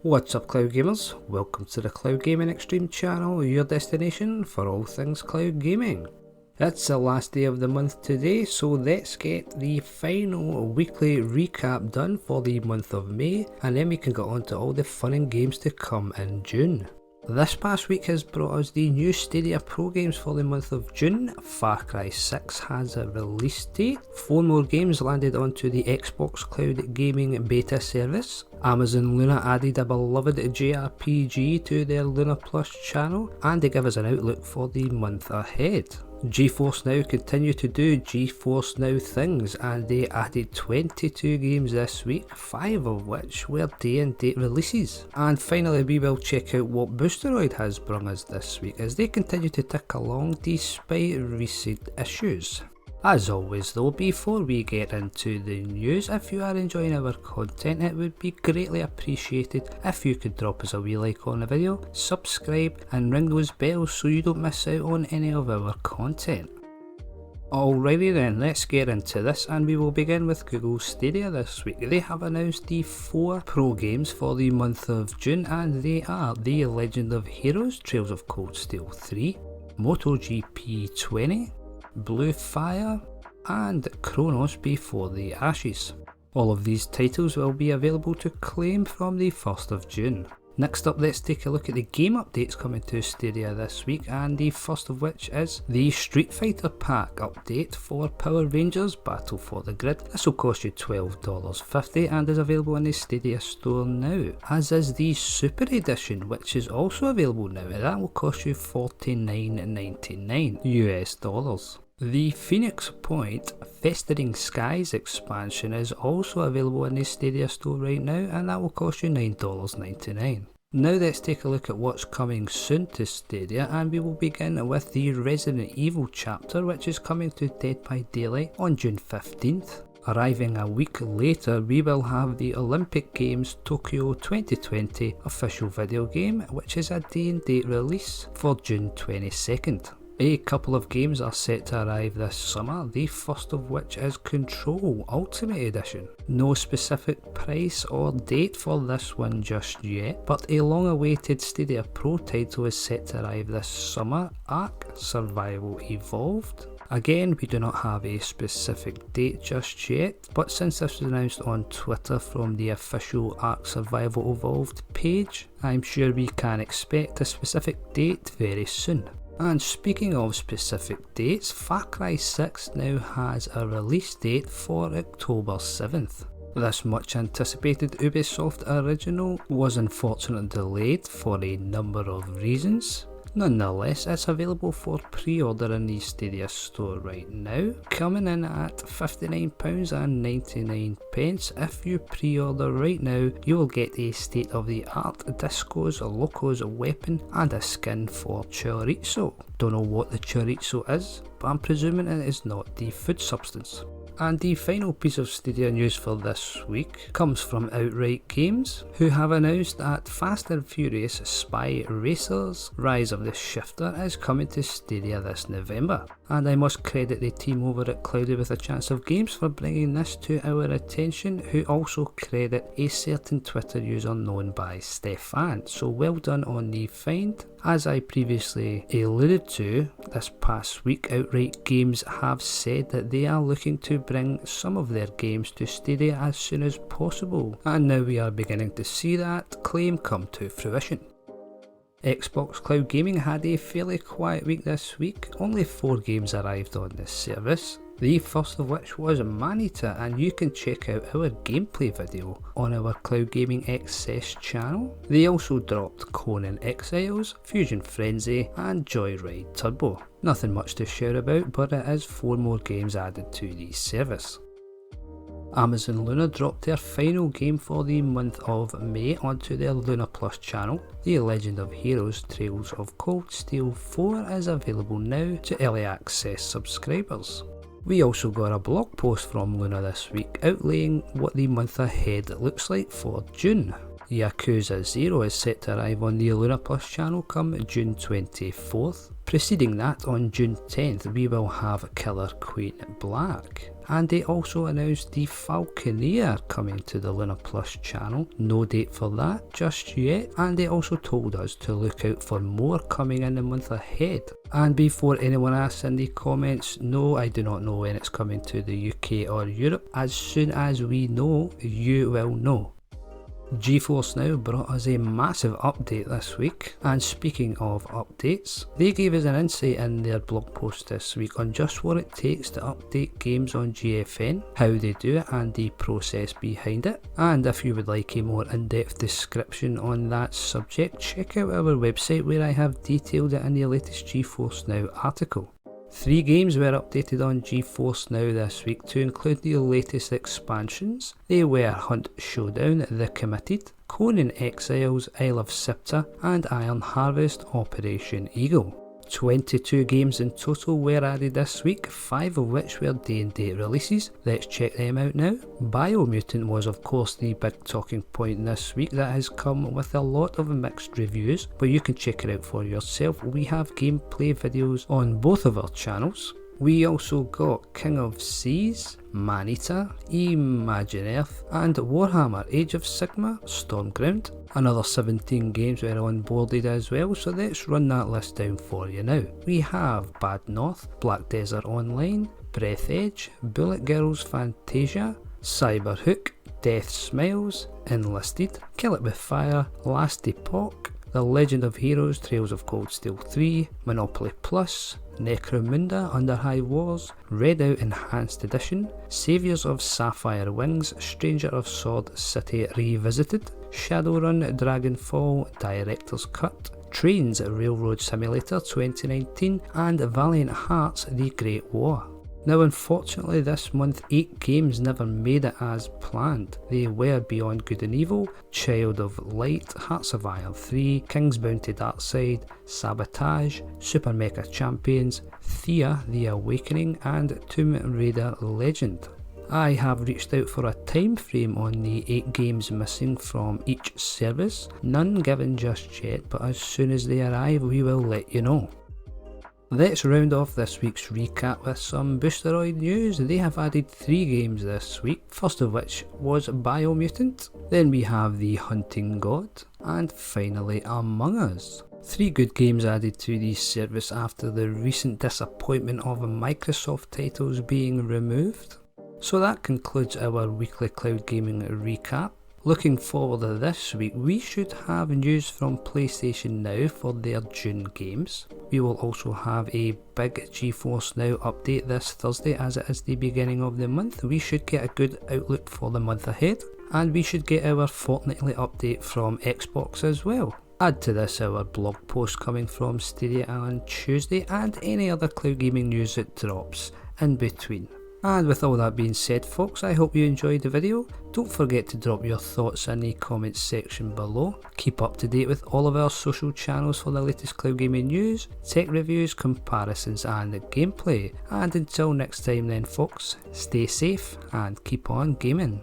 What's up, Cloud Gamers? Welcome to the Cloud Gaming Extreme channel, your destination for all things cloud gaming. It's the last day of the month today, so let's get the final weekly recap done for the month of May, and then we can get on to all the fun and games to come in June. This past week has brought us the new Stadia Pro games for the month of June. Far Cry 6 has a release date. 4 more games landed onto the Xbox Cloud Gaming beta service. Amazon Luna added a beloved JRPG to their Luna Plus channel, and they give us an outlook for the month ahead. GeForce Now continue to do GeForce Now things, and they added 22 games this week, 5 of which were day and date releases. And finally, we will check out what Boosteroid has brought us this week as they continue to tick along despite recent issues. As always though, before we get into the news, if you are enjoying our content, it would be greatly appreciated if you could drop us a wee like on the video, subscribe and ring those bells so you don't miss out on any of our content. Alrighty then, let's get into this, and we will begin with Google Stadia this week. They have announced the 4 Pro games for the month of June, and they are The Legend of Heroes Trails of Cold Steel 3, MotoGP 20, Blue Fire, and Chronos Before the Ashes. All of these titles will be available to claim from the 1st of June. Next up, let's take a look at the game updates coming to Stadia this week, and the first of which is the Street Fighter Pack update for Power Rangers Battle for the Grid. This will cost you $12.50 and is available in the Stadia store now, as is the Super Edition, which is also available now, and that will cost you $49.99 US. The Phoenix Point Festering Skies expansion is also available in the Stadia store right now, and that will cost you $9.99. Now let's take a look at what's coming soon to Stadia, and we will begin with the Resident Evil chapter, which is coming to Dead by Daylight on June 15th. Arriving a week later, we will have the Olympic Games Tokyo 2020 official video game, which is a day and date release for June 22nd. A couple of games are set to arrive this summer, the first of which is Control Ultimate Edition. No specific price or date for this one just yet, but a long awaited Stadia Pro title is set to arrive this summer, Ark Survival Evolved. Again, we do not have a specific date just yet, but since this was announced on Twitter from the official Ark Survival Evolved page, I'm sure we can expect a specific date very soon. And speaking of specific dates, Far Cry 6 now has a release date for October 7th. This much anticipated Ubisoft original was unfortunately delayed for a number of reasons. Nonetheless, it's available for pre-order in the Stadia store right now, coming in at £59.99. If you pre-order right now, you will get a state-of-the-art Discos Locos weapon and a skin for chorizo. Don't know what the chorizo is, but I'm presuming it is not the food substance. And the final piece of Stadia news for this week comes from Outright Games, who have announced that Fast and Furious Spy Racers Rise of the Shifter is coming to Stadia this November. And I must credit the team over at Cloudy with a Chance of Games for bringing this to our attention, who also credit a certain Twitter user known by Stefan. So well done on the find. As I previously alluded to, this past week Outright Games have said that they are looking to bring some of their games to Stadia as soon as possible, and now we are beginning to see that claim come to fruition. Xbox Cloud Gaming had a fairly quiet week this week. Only 4 games arrived on this service, the first of which was Manita, and you can check out our gameplay video on our Cloud Gaming XS channel. They also dropped Conan Exiles, Fusion Frenzy and Joyride Turbo. Nothing much to share about, but it is 4 more games added to the service. Amazon Luna dropped their final game for the month of May onto their Luna Plus channel. The Legend of Heroes Trails of Cold Steel 4 is available now to early access subscribers. We also got a blog post from Luna this week outlaying what the month ahead looks like for June. Yakuza 0 is set to arrive on the Lunar Plus channel come June 24th. Preceding that, on June 10th, we will have Killer Queen Black. And they also announced the Falconeer coming to the Lunar Plus channel. No date for that just yet. And they also told us to look out for more coming in the month ahead. And before anyone asks in the comments, no, I do not know when it's coming to the UK or Europe. As soon as we know, you will know. GeForce NOW brought us a massive update this week, and speaking of updates, they gave us an insight in their blog post this week on just what it takes to update games on GFN, how they do it and the process behind it. And if you would like a more in-depth description on that subject, check out our website where I have detailed it in the latest GeForce NOW article. 3 games were updated on GeForce NOW this week to include the latest expansions. They were Hunt Showdown, The Committed, Conan Exiles, Isle of Sipta, and Iron Harvest Operation Eagle. 22 games in total were added this week, 5 of which were day-and-date releases. Let's check them out now. Biomutant was of course the big talking point this week that has come with a lot of mixed reviews, but you can check it out for yourself. We have gameplay videos on both of our channels. We also got King of Seas, Maneater, Imagine Earth, and Warhammer Age of Sigmar Stormground. Another 17 games were onboarded as well, so let's run that list down for you now. We have Bad North, Black Desert Online, Breath Edge, Bullet Girls Fantasia, Cyberhook, Death Smiles, Enlisted, Kill It With Fire, Last Epoch, The Legend of Heroes Trails of Cold Steel 3, Monopoly Plus, Necromunda Under High Wars, Red Out Enhanced Edition, Saviours of Sapphire Wings, Stranger of Sword City Revisited, Shadowrun Dragonfall Director's Cut, Trains Railroad Simulator 2019, and Valiant Hearts The Great War. Now unfortunately this month 8 games never made it as planned. They were Beyond Good and Evil, Child of Light, Hearts of Iron 3, King's Bounty Darkside, Sabotage, Super Mecha Champions, Thea The Awakening, and Tomb Raider Legend. I have reached out for a time frame on the 8 games missing from each service, none given just yet, but as soon as they arrive we will let you know. Let's round off this week's recap with some Boosteroid news. They have added 3 games this week, first of which was Biomutant, then we have The Hunting God, and finally Among Us. 3 good games added to the service after the recent disappointment of Microsoft titles being removed. So that concludes our weekly cloud gaming recap. Looking forward to this week, we should have news from PlayStation Now for their June games. We will also have a big GeForce Now update this Thursday, as it is the beginning of the month. We should get a good outlook for the month ahead, and we should get our fortnightly update from Xbox as well. Add to this our blog post coming from Stadia on Tuesday, and any other cloud gaming news that drops in between. And with all that being said folks, I hope you enjoyed the video. Don't forget to drop your thoughts in the comments section below. Keep up to date with all of our social channels for the latest cloud gaming news, tech reviews, comparisons and gameplay. And until next time then folks, stay safe and keep on gaming.